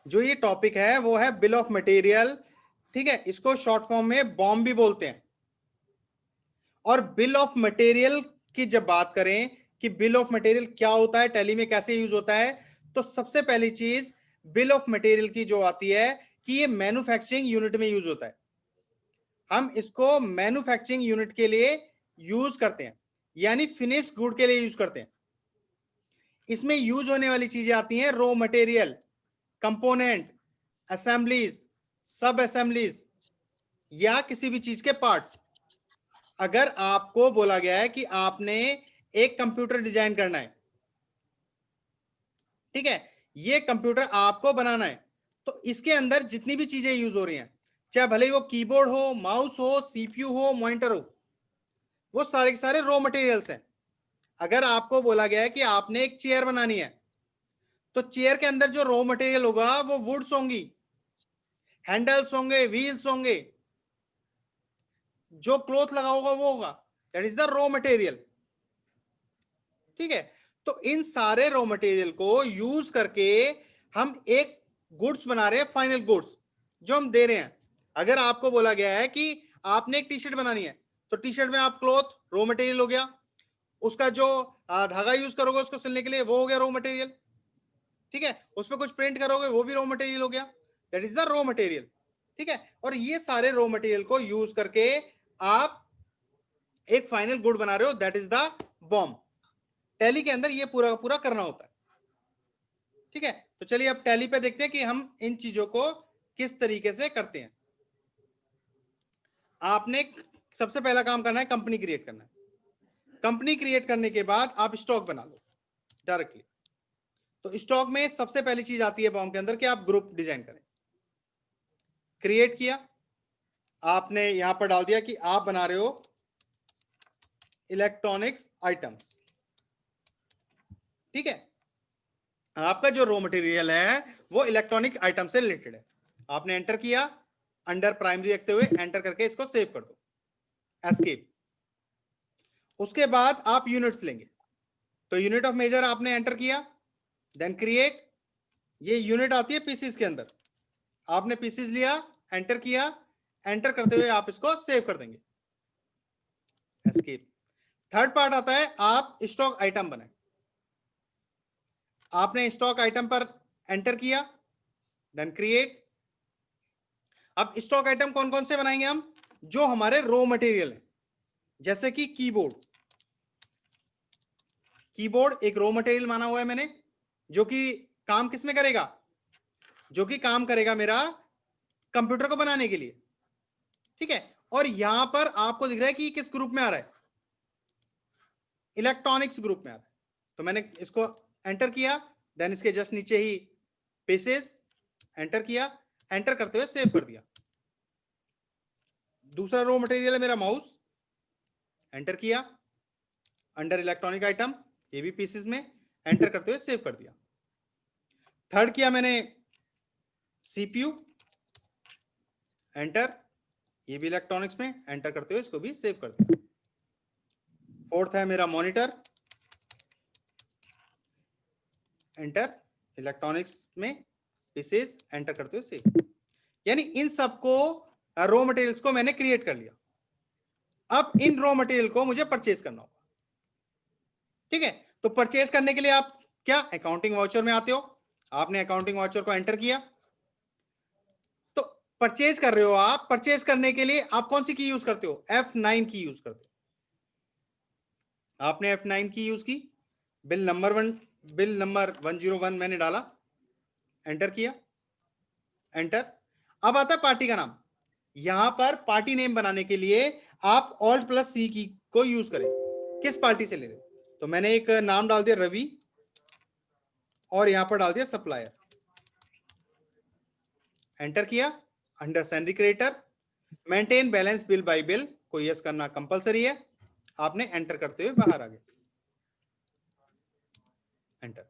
जो ये टॉपिक है वो है बिल ऑफ मटेरियल। ठीक है, इसको शॉर्ट फॉर्म में बॉम भी बोलते हैं। और बिल ऑफ मटेरियल की जब बात करें कि बिल ऑफ मटेरियल क्या होता है, टैली में कैसे यूज होता है, तो सबसे पहली चीज बिल ऑफ मटेरियल की जो आती है कि ये मैन्युफैक्चरिंग यूनिट में यूज होता है। हम इसको मैन्युफैक्चरिंग यूनिट के लिए यूज करते हैं, यानी फिनिश गुड के लिए यूज करते हैं। इसमें यूज होने वाली चीजें आती हैं रॉ मटेरियल, कंपोनेंट, असेंबलीज, सब असेंबलीज या किसी भी चीज के पार्ट्स। अगर आपको बोला गया है कि आपने एक कंप्यूटर डिजाइन करना है, ठीक है, ये कंप्यूटर आपको बनाना है, तो इसके अंदर जितनी भी चीजें यूज हो रही हैं, चाहे भले ही वो कीबोर्ड हो, माउस हो, सीपीयू हो, मॉनिटर हो, वो सारे के सारे रॉ मटेरियल्स हैं। अगर आपको बोला गया है कि आपने एक चेयर बनानी है, तो चेयर के अंदर जो रॉ मटेरियल होगा वो वुड्स होंगी, हैंडल्स होंगे, व्हील्स होंगे, जो क्लॉथ लगा होगा वो होगा, that is the raw material. ठीक है, तो इन सारे रॉ मटेरियल को यूज करके हम एक गुड्स बना रहे हैं, फाइनल गुड्स जो हम दे रहे हैं। अगर आपको बोला गया है कि आपने एक टी शर्ट बनानी है, तो टी शर्ट में आप क्लॉथ रॉ मटेरियल हो गया, उसका जो धागा यूज करोगे उसको सिलने के लिए वो हो गया रॉ मटेरियल। ठीक है, उस पर कुछ प्रिंट करोगे वो भी रॉ मटेरियल हो गया, that is the raw material. ठीक है, और ये सारे रॉ मटेरियल को यूज करके आप एक फाइनल गुड बना रहे हो, that is the bomb. Tally के अंदर ये पूरा पूरा करना होता है। ठीक है, तो चलिए अब टैली पे देखते हैं कि हम इन चीजों को किस तरीके से करते हैं। आपने सबसे पहला काम करना है, कंपनी क्रिएट करना है। कंपनी क्रिएट करने के बाद आप स्टॉक बना लो डायरेक्टली। तो स्टॉक में सबसे पहली चीज आती है बॉम्ब के अंदर कि आप ग्रुप डिजाइन करें। क्रिएट किया, आपने यहां पर डाल दिया कि आप बना रहे हो इलेक्ट्रॉनिक्स आइटम्स। ठीक है, आपका जो रॉ मटेरियल है वो इलेक्ट्रॉनिक आइटम से रिलेटेड है। आपने एंटर किया, अंडर प्राइमरी रखते हुए एंटर करके इसको सेव कर दो, एस्केप। उसके बाद आप यूनिट्स लेंगे, तो यूनिट ऑफ मेजर आपने एंटर किया, देन क्रिएट। ये यूनिट आती है पीसीस के अंदर, आपने पीसीस लिया, एंटर किया, एंटर करते हुए आप इसको सेव कर देंगे, एस्केप। थर्ड पार्ट आता है आप स्टॉक आइटम बनाए। आपने स्टॉक आइटम पर एंटर किया, देन क्रिएट। अब स्टॉक आइटम कौन कौन से बनाएंगे हम, जो हमारे रॉ मटेरियल है, जैसे कि कीबोर्ड। कीबोर्ड एक रॉ मटेरियल माना हुआ है मैंने, जो कि काम किस में करेगा, जो कि काम करेगा मेरा कंप्यूटर को बनाने के लिए। ठीक है, और यहां पर आपको दिख रहा है कि किस ग्रुप में आ रहा है, इलेक्ट्रॉनिक्स ग्रुप में आ रहा है। तो मैंने इसको एंटर किया, देन इसके जस्ट नीचे ही पेसेस, एंटर किया, एंटर करते हुए सेव कर दिया। दूसरा रॉ मटेरियल है मेरा माउस, एंटर किया, अंडर इलेक्ट्रॉनिक आइटम, ये भी पीसेस में, एंटर करते हुए सेव कर दिया। थर्ड किया मैंने सीपीयू, एंटर, ये भी इलेक्ट्रॉनिक्स में, एंटर करते हुए इसको भी सेव कर दिया। फोर्थ है मेरा मॉनिटर, एंटर, इलेक्ट्रॉनिक्स में, पीसेस, एंटर करते हुए सेव। यानी इन सबको रॉ मटेरियल्स को मैंने क्रिएट कर लिया। अब इन रॉ मटेरियल को मुझे परचेज करना होगा। ठीक है, तो परचेज करने के लिए आप क्या अकाउंटिंग वाउचर में आते हो, आपने अकाउंटिंग वाउचर को एंटर किया, तो परचेज कर रहे हो आप। परचेज करने के लिए आप कौन सी की यूज करते हो, F9 की यूज करते हो। आपने F9 की यूज की, बिल नंबर 101 मैंने डाला, एंटर किया, एंटर। अब आता है पार्टी का नाम। यहां पर पार्टी नेम बनाने के लिए आप Alt+C की को यूज करें, किस पार्टी से ले रहे हो। तो मैंने एक नाम डाल दिया रवि, और यहां पर डाल दिया सप्लायर, एंटर किया, under salary creditor, maintain balance bill bye bill को यस करना कंपलसरी है, आपने एंटर करते हुए बाहर आ गए, एंटर।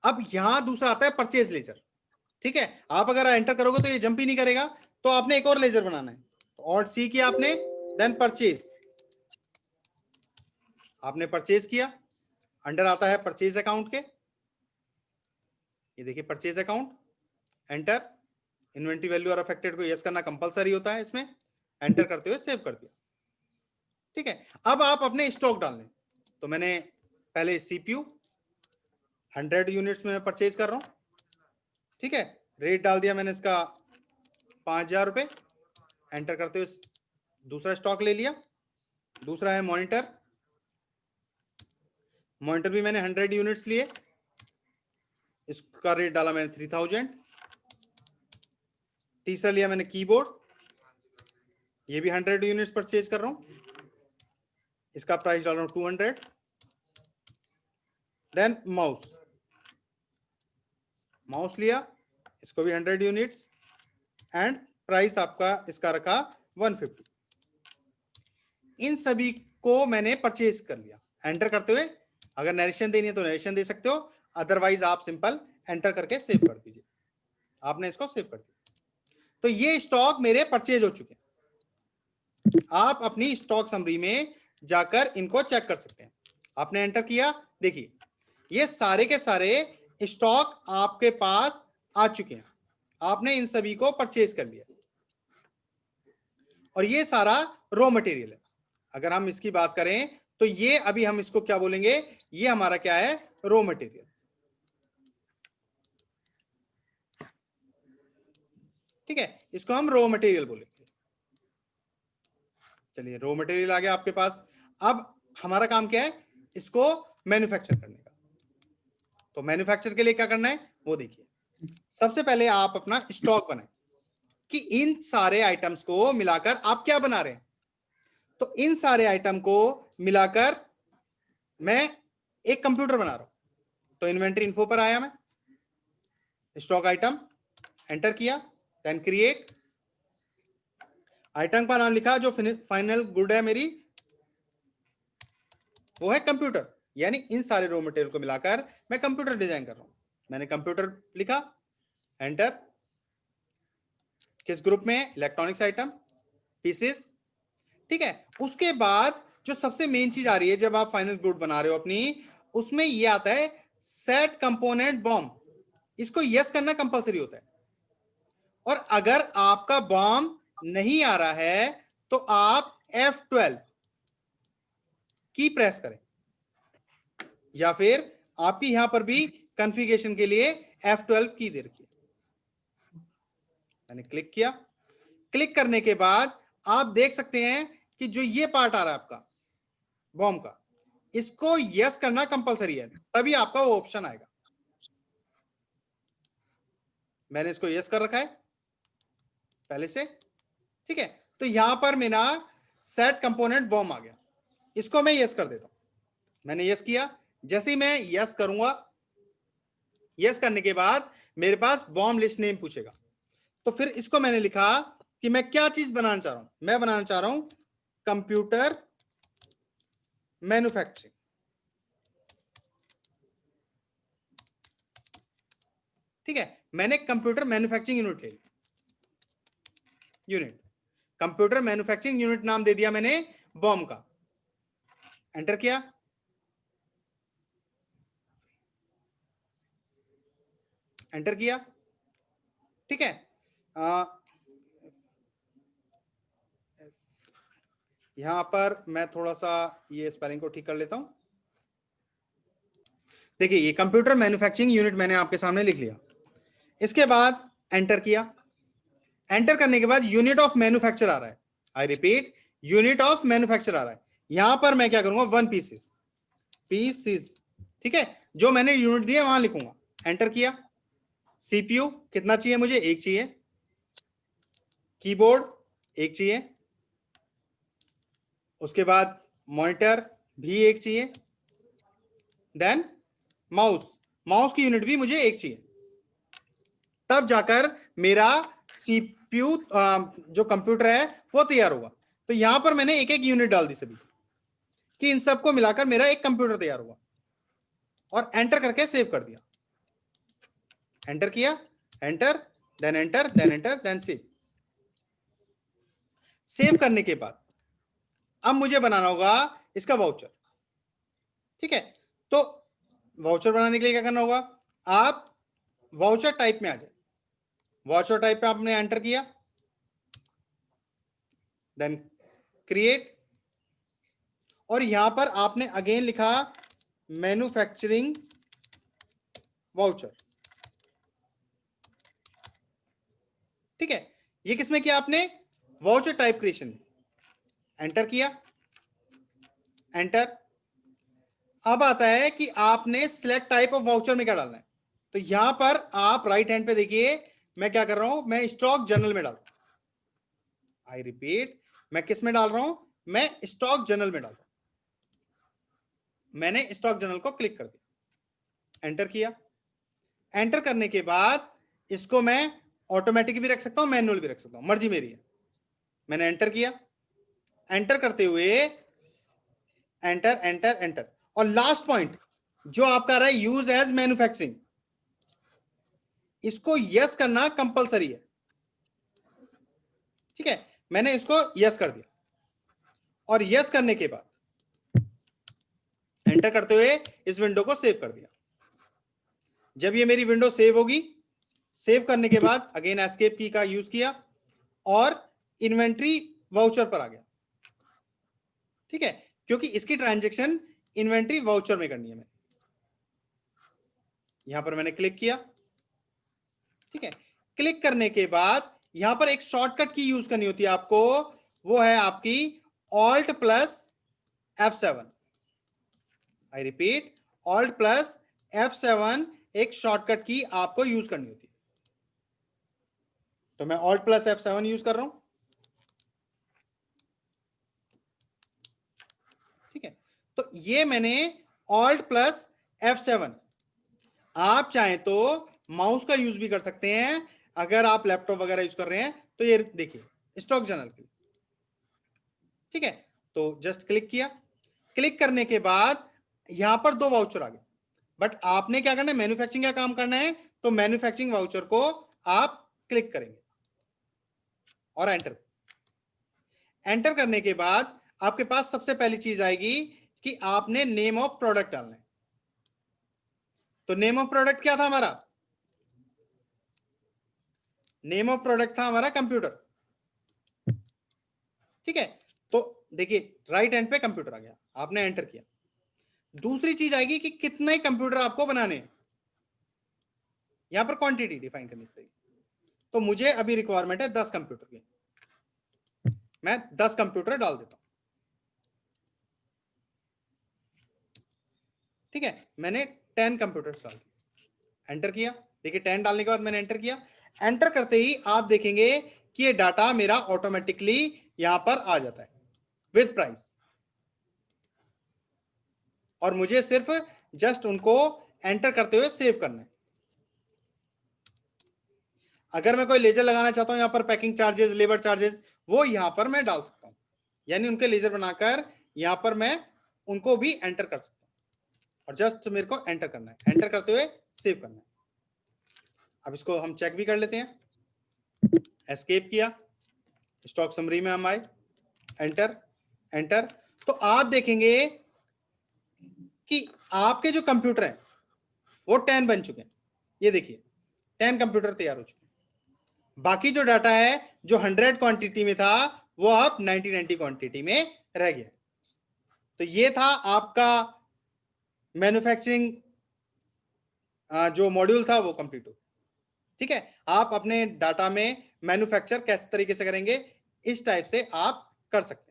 अब यहां दूसरा आता है परचेज लेजर। ठीक है, आप अगर एंटर करोगे तो ये जंप ही नहीं करेगा, तो आपने एक और लेजर बनाना है। तो Alt+C किया आपने, देन परचेज, आपने परचेज किया, अंडर आता है परचेज अकाउंट के, ये देखिए purchase account, enter, inventory value और अफेक्टेड को यस करना कंपलसरी होता है इसमें, एंटर करते हुए सेव कर दिया। ठीक है, अब आप अपने स्टॉक डालने, तो मैंने पहले सीपीयू 100 यूनिट्स में परचेज कर रहा हूं। ठीक है, रेट डाल दिया मैंने इसका 5,000 रुपए, एंटर करते हुए दूसरा स्टॉक ले लिया। दूसरा है मॉनिटर, मॉनिटर भी मैंने 100 यूनिट्स लिए, इसका रेट डाला मैंने 3000। तीसरा लिया मैंने कीबोर्ड, ये भी 100 यूनिट्स परचेज कर रहा हूं, इसका प्राइस डाल रहा हूं 200। देन माउस, माउस लिया, इसको भी 100 यूनिट्स, एंड प्राइस आपका इसका रखा 150। इन सभी को मैंने परचेज कर लिया। एंटर करते हुए अगर नरेशन देनी है तो नरेशन दे सकते हो, अदरवाइज आप सिंपल एंटर करके सेव कर दीजिए। आपने इसको सेव कर दिया, तो ये स्टॉक मेरे परचेज हो चुके हैं। आप अपनी स्टॉक समरी में जाकर इनको चेक कर सकते हैं। आपने एंटर किया, देखिए ये सारे के सारे स्टॉक आपके पास आ चुके हैं, आपने इन सभी को परचेज कर लिया, और ये सारा रॉ मटेरियल है। अगर हम इसकी बात करें तो ये अभी हम इसको क्या बोलेंगे, ये हमारा क्या है, रॉ मटेरियल। ठीक है, इसको हम रॉ मटेरियल बोलेंगे। चलिए, रॉ मटेरियल आ गया आपके पास। अब हमारा काम क्या है, इसको मैन्युफैक्चर करने का। तो मैन्युफैक्चर के लिए क्या करना है वो देखिए। सबसे पहले आप अपना स्टॉक बनाएं कि इन सारे आइटम्स को मिलाकर आप क्या बना रहे हैं। तो इन सारे आइटम को मिलाकर मैं एक कंप्यूटर बना रहा हूं। तो इन्वेंटरी इन्फो पर आया मैं, स्टॉक आइटम, एंटर किया, देन क्रिएट। आइटम का नाम लिखा, जो फाइनल गुड है मेरी वो है कंप्यूटर, यानी इन सारे रॉ मटेरियल को मिलाकर मैं कंप्यूटर डिजाइन कर रहा हूं। मैंने कंप्यूटर लिखा, एंटर। किस ग्रुप में, इलेक्ट्रॉनिक्स आइटम, पीसेस। ठीक है, उसके बाद जो सबसे मेन चीज आ रही है जब आप फाइनल गुड बना रहे हो अपनी, उसमें ये आता है सेट कंपोनेंट बॉम्ब। इसको यस करना कंपलसरी होता है, और अगर आपका बॉम्ब नहीं आ रहा है तो आप F12 की प्रेस करें, या फिर आपकी यहां पर भी कॉन्फ़िगरेशन के लिए F12 की दे रखी है। मैंने क्लिक किया, क्लिक करने के बाद आप देख सकते हैं कि जो ये पार्ट आ रहा है आपका बॉम्ब का, इसको यस करना कंपलसरी है, तभी आपका वो ऑप्शन आएगा। मैंने इसको यस कर रखा है पहले से। ठीक है, तो यहां पर मेरा सेट कंपोनेंट बॉम्ब आ गया, इसको मैं यस कर देता हूं। मैंने यस किया, जैसे ही मैं यस करूंगा, यस करने के बाद मेरे पास बॉम्ब लिस्ट नेम पूछेगा। तो फिर इसको मैंने लिखा कि मैं क्या चीज बनाना चाह रहा हूं। मैं बनाना चाह रहा हूं कंप्यूटर मैन्युफैक्चरिंग। ठीक है, मैंने कंप्यूटर मैन्युफैक्चरिंग यूनिट ले लिया, कंप्यूटर मैन्युफैक्चरिंग यूनिट नाम दे दिया मैंने बॉम्ब का। एंटर किया, एंटर किया। ठीक है, यहां पर मैं थोड़ा सा ये स्पेलिंग को ठीक कर लेता हूं। देखिए, ये कंप्यूटर मैन्युफैक्चरिंग यूनिट मैंने आपके सामने लिख लिया। इसके बाद एंटर किया, एंटर करने के बाद यूनिट ऑफ मैन्युफैक्चर आ रहा है। I repeat, unit of manufacture आ रहा है। यहां पर मैं क्या करूंगा, 1 पीसेस, पीसेस। ठीक है, जो मैंने यूनिट दिया वहां लिखूंगा। एंटर किया, सीपीयू कितना चाहिए मुझे, एक चाहिए। कीबोर्ड एक चाहिए, उसके बाद मॉनिटर भी एक चाहिए, देन माउस, माउस की यूनिट भी मुझे एक चाहिए। तब जाकर मेरा सीपीयू जो कंप्यूटर है वो तैयार होगा। तो यहां पर मैंने एक एक यूनिट डाल दी सभी कि इन सबको मिलाकर मेरा एक कंप्यूटर तैयार हुआ, और एंटर करके सेव कर दिया। एंटर किया, enter, then enter, then enter, then save. Save करने के बाद अब मुझे बनाना होगा इसका वाउचर। ठीक है, तो वाउचर बनाने के लिए क्या करना होगा, आप वाउचर टाइप में आ जाए। वाउचर टाइप पे आपने एंटर किया, देन क्रिएट, और यहां पर आपने अगेन लिखा मैन्युफैक्चरिंग वाउचर। ठीक है, ये किसमें किया आपने? Voucher type creation. एंटर किया, एंटर। अब आता है कि आपने सिलेक्ट टाइप ऑफ वाउचर में क्या डालना है। तो यहां पर आप राइट हैंड पे देखिए, मैं क्या कर रहा हूं, मैं स्टॉक जनरल में डाल रहा हूं। आई रिपीट, मैं किस में डाल रहा हूं? मैं स्टॉक जनरल में डाल रहा हूं। मैंने स्टॉक जनरल को क्लिक कर दिया, एंटर किया। एंटर करने के बाद इसको मैं ऑटोमेटिक भी रख सकता हूं, मैनुअल भी रख सकता हूं, मर्जी मेरी है। मैंने एंटर किया, एंटर करते हुए एंटर एंटर एंटर, और लास्ट पॉइंट जो आपका आ रहा है यूज एज मैन्युफैक्चरिंग, इसको यस करना कंपलसरी है। ठीक है, मैंने इसको यस कर दिया, और यस करने के बाद एंटर करते हुए इस विंडो को सेव कर दिया। जब ये मेरी विंडो सेव होगी, सेव करने के बाद अगेन एस्केप की का यूज किया और इन्वेंट्री वाउचर पर आ गया। ठीक है, क्योंकि इसकी ट्रांजैक्शन इन्वेंट्री वाउचर में करनी है। मैंने यहां पर मैंने क्लिक किया। ठीक है, क्लिक करने के बाद यहां पर एक शॉर्टकट की यूज करनी होती है आपको, वो है आपकी alt plus F7। I repeat, alt plus F7 एक शॉर्टकट की आपको यूज करनी होती है। तो मैं ऑल्ट प्लस F7 यूज कर रहा हूं। ठीक है, तो ये मैंने ऑल्ट प्लस F7, आप चाहें तो माउस का यूज भी कर सकते हैं अगर आप लैपटॉप वगैरह यूज कर रहे हैं। तो ये देखिए स्टॉक जनरल के लिए। ठीक है, तो जस्ट क्लिक किया, क्लिक करने के बाद यहां पर दो वाउचर आ गए, बट आपने क्या करना है, मैन्युफैक्चरिंग का काम करना है। तो मैन्युफैक्चरिंग वाउचर को आप क्लिक करेंगे और एंटर। एंटर करने के बाद आपके पास सबसे पहली चीज आएगी कि आपने नेम ऑफ प्रोडक्ट डालना है। तो नेम ऑफ प्रोडक्ट क्या था हमारा? नेम ऑफ प्रोडक्ट था हमारा कंप्यूटर। ठीक है, तो देखिए राइट हैंड पे कंप्यूटर आ गया, आपने एंटर किया। दूसरी चीज आएगी कि कितने कंप्यूटर आपको बनाने हैं, यहां पर क्वांटिटी डिफाइन करनी पड़ेगी। तो मुझे अभी रिक्वायरमेंट है 10 कंप्यूटर की, मैं 10 कंप्यूटर डाल देता हूं। ठीक है, मैंने 10 कंप्यूटर डाल दिए, एंटर किया। देखिए 10 डालने के बाद मैंने एंटर किया। एंटर करते ही आप देखेंगे कि ये डाटा मेरा ऑटोमेटिकली यहां पर आ जाता है विद प्राइस, और मुझे सिर्फ जस्ट उनको एंटर करते हुए सेव करना है। अगर मैं कोई लेजर लगाना चाहता हूं यहां पर पैकिंग चार्जेस, लेबर चार्जेस, वो यहां पर मैं डाल सकता हूं, यानी उनके लेजर बनाकर यहां पर मैं उनको भी एंटर कर सकता हूं, और जस्ट मेरे को एंटर करना है, एंटर करते हुए सेव करना है। अब इसको हम चेक भी कर लेते हैं। एस्केप किया, स्टॉक समरी में हम आए, एंटर एंटर। तो आप देखेंगे कि आपके जो कंप्यूटर हैं वो 10 बन चुके हैं। ये देखिए 10 कंप्यूटर तैयार हो चुके हैं। बाकी जो डाटा है जो 100 क्वांटिटी में था वो अब 90 क्वांटिटी में रह गया। तो ये था आपका मैन्युफैक्चरिंग जो मॉड्यूल था वो कंप्लीट हो। ठीक है, आप अपने डाटा में मैन्युफैक्चर किस तरीके से करेंगे, इस टाइप से आप कर सकते हैं।